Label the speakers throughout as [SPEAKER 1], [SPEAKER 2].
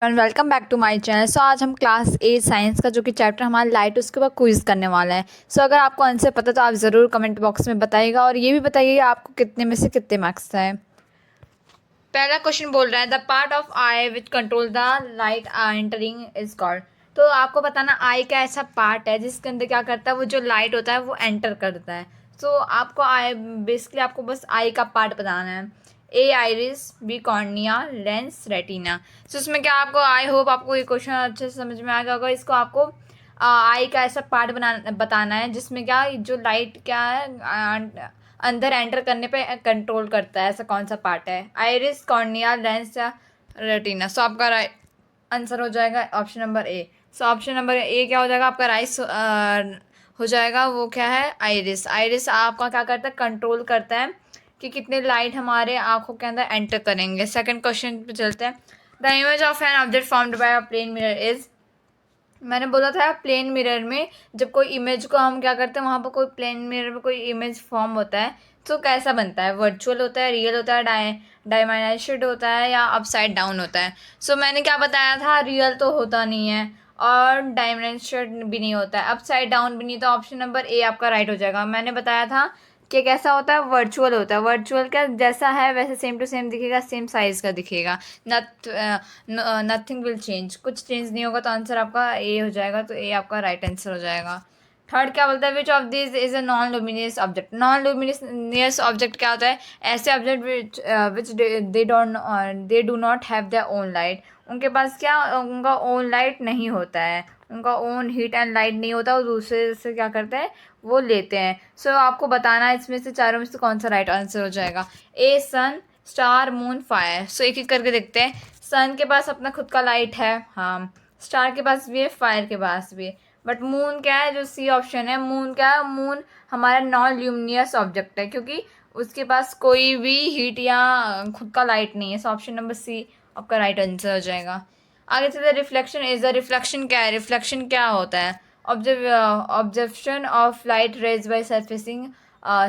[SPEAKER 1] And welcome back to my channel. So आज हम class 8 science का जो कि चैप्टर हमारा लाइट उसके ऊपर क्विज करने वाला है। सो अगर आपको आंसर पता तो आप ज़रूर कमेंट बॉक्स में बताइएगा और ये भी बताइएगा आपको कितने में से कितने मार्क्स है। पहला क्वेश्चन बोल रहा है the part of I which control the light entering is called. तो आपको बताना आई का ऐसा पार्ट है जिसके अंदर क्या करता है, वो जो लाइट होता है वो एंटर करता है। सो आपको आई बेसिकली आपको बस आई का पार्ट बताना है। A iris, B cornea, lens, retina. So इसमें क्या आपको आई होप आपको ये क्वेश्चन अच्छे से समझ में आ गया होगा। इसको आपको आई का ऐसा पार्ट बताना है जिसमें क्या जो लाइट क्या है अंदर एंटर करने पे कंट्रोल करता है। ऐसा कौन सा पार्ट है? आइरिस, कॉर्निया, लेंस या रेटिना। सो आपका राइट आंसर हो जाएगा option number A. So option number A क्या हो जाएगा आपका? राइट हो जाएगा। वो क्या है? आइरिस। आइरिस आपका क्या करता है? कंट्रोल करता है कि कितने लाइट हमारे आंखों के अंदर एंटर करेंगे। सेकंड क्वेश्चन पे चलते हैं। The image of an object formed by a plane mirror is. मैंने बोला था प्लेन मिरर में जब कोई इमेज को हम क्या करते हैं, वहाँ पर कोई प्लेन मिरर में कोई इमेज फॉर्म होता है तो कैसा बनता है? वर्चुअल होता है, रियल होता है, डायमेंशनल होता है या अपसाइड डाउन होता है? सो मैंने क्या बताया था, रियल तो होता नहीं है और डायमेंशनल भी नहीं होता है, अपसाइड डाउन भी नहीं। तो ऑप्शन नंबर ए आपका राइट हो जाएगा। मैंने बताया था कि कैसा होता है? वर्चुअल होता है। वर्चुअल का जैसा है वैसे सेम टू सेम दिखेगा, सेम साइज का दिखेगा। नथिंग विल चेंज, कुछ चेंज नहीं होगा। तो आंसर आपका ए हो जाएगा। तो ए आपका राइट आंसर हो जाएगा। थर्ड क्या बोलता है? Which of this is a non luminous object. Non luminous object क्या होता है? ऐसे object which they do not have their own light. उनके पास क्या उनका ओन लाइट नहीं होता है, उनका ओन हीट एंड लाइट नहीं होता, और दूसरे से क्या करते हैं वो लेते हैं। सो आपको बताना है इसमें से चारों में से कौन सा राइट आंसर हो जाएगा। ए सन, स्टार, मून, फायर। सो एक एक करके देखते हैं। सन के पास अपना खुद का लाइट है, हाँ। स्टार के पास भी है, फायर के पास भी है। बट मून क्या है? जो सी ऑप्शन है, मून क्या है? मून हमारा नॉन ल्यूमिनियस ऑब्जेक्ट है क्योंकि उसके पास कोई भी हीट या खुद का लाइट नहीं है। सो ऑप्शन नंबर सी आपका राइट आंसर हो जाएगा। आगे चलते रिफ्लेक्शन इज द। रिफ्लेक्शन क्या है? रिफ्लेक्शन क्या होता है? Observation of light rays by surfacing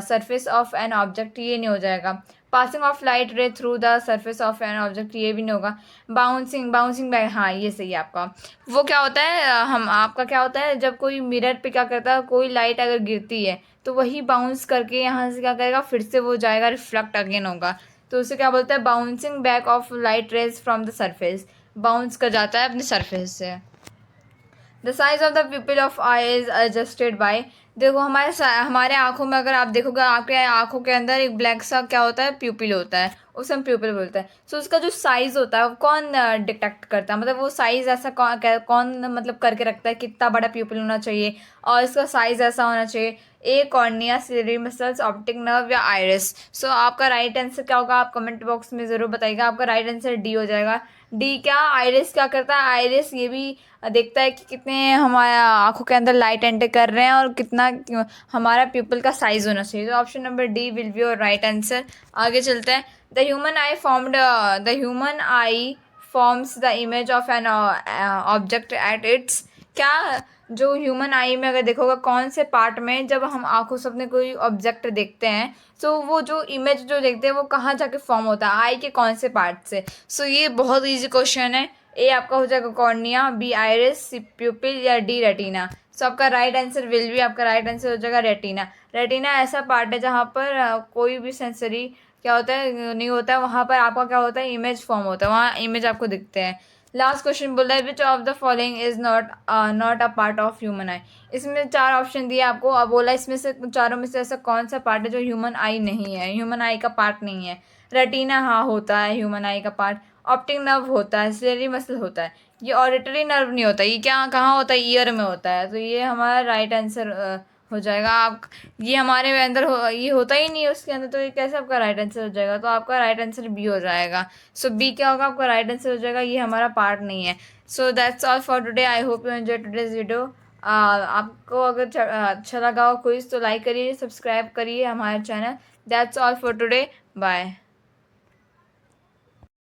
[SPEAKER 1] surface of an object, ये नहीं हो जाएगा। Passing of light ray through the surface of an object, ये भी नहीं होगा। बाउंसिंग बैक, हाँ ये सही है आपका। वो क्या होता है हम आपका क्या होता है जब कोई मिरर पे क्या करता है, कोई लाइट अगर गिरती है तो वही बाउंस करके यहाँ से क्या करेगा, फिर से वो जाएगा, रिफ्लेक्ट अगेन होगा। तो उसे क्या बोलते हैं? Bouncing back of light rays from the surface. Bounce कर जाता है अपने सरफेस से। The size of the pupil of eye is adjusted by. देखो हमारे आंखों में अगर आप देखोगे, आपके आंखों के अंदर एक ब्लैक सा क्या होता है? प्यूपिल होता है, उसे हम प्यूपिल बोलते हैं। सो उसका जो साइज होता है वो कौन डिटेक्ट करता है? मतलब वो साइज ऐसा कौन मतलब करके रखता है कितना बड़ा प्यूपिल होना चाहिए और इसका साइज ऐसा होना चाहिए? A cornea, ciliary muscles, optic nerve या आइरिस। सो आपका राइट आंसर क्या होगा? आप कमेंट बॉक्स में ज़रूर बताइएगा। आपका राइट आंसर डी हो जाएगा। डी क्या? आइरिस क्या करता है? आइरिस ये भी देखता है कि कितने हमारे आंखों के अंदर लाइट एंटर कर रहे हैं और कितना हमारा प्यूपिल का साइज होना चाहिए। तो option number D will be your right answer. आगे चलते हैं। The human I forms the image of an object at its. क्या जो ह्यूमन आई में अगर देखोगे कौन से पार्ट में जब हम आंखों से अपने कोई ऑब्जेक्ट देखते हैं सो वो जो इमेज जो देखते हैं वो कहाँ जाके फॉर्म होता है? आई के कौन से पार्ट से? सो ये बहुत इजी क्वेश्चन है। ए आपका हो जाएगा कॉर्निया, बी आइरिस, सी प्यूपिल या डी रेटिना। सो आपका राइट आंसर विल बी, आपका राइट आंसर हो जाएगा रेटिना। रेटिना ऐसा पार्ट है जहाँ पर कोई भी सेंसरी क्या होता है नहीं होता है, वहाँ पर आपका क्या होता है? इमेज फॉर्म होता है, वहाँ इमेज आपको दिखते हैं। लास्ट क्वेश्चन बोल रहा है which of the following is not a part of human आई। इसमें चार ऑप्शन दिए आपको, अब बोला इसमें से चारों में से ऐसा कौन सा पार्ट है जो ह्यूमन आई नहीं है, ह्यूमन आई का पार्ट नहीं है? रेटिना हाँ होता है ह्यूमन आई का पार्ट, ऑप्टिक नर्व होता है, सिलेरी मसल होता है, ये ऑडिटरी नर्व नहीं होता। ये क्या कहाँ होता है? ईयर में होता है। तो ये हमारा राइट आंसर हो जाएगा। आप ये हमारे अंदर ये होता ही नहीं है उसके अंदर, तो ये कैसे आपका राइट आंसर हो जाएगा? तो आपका राइट आंसर बी हो जाएगा। सो बी क्या होगा? आपका राइट आंसर हो जाएगा, ये हमारा पार्ट नहीं है। So that's all for today. I hope you enjoy today's video. आपको अगर अच्छा लगा हो क्विज तो लाइक करिए, सब्सक्राइब करिए हमारे channel. That's all for today, bye.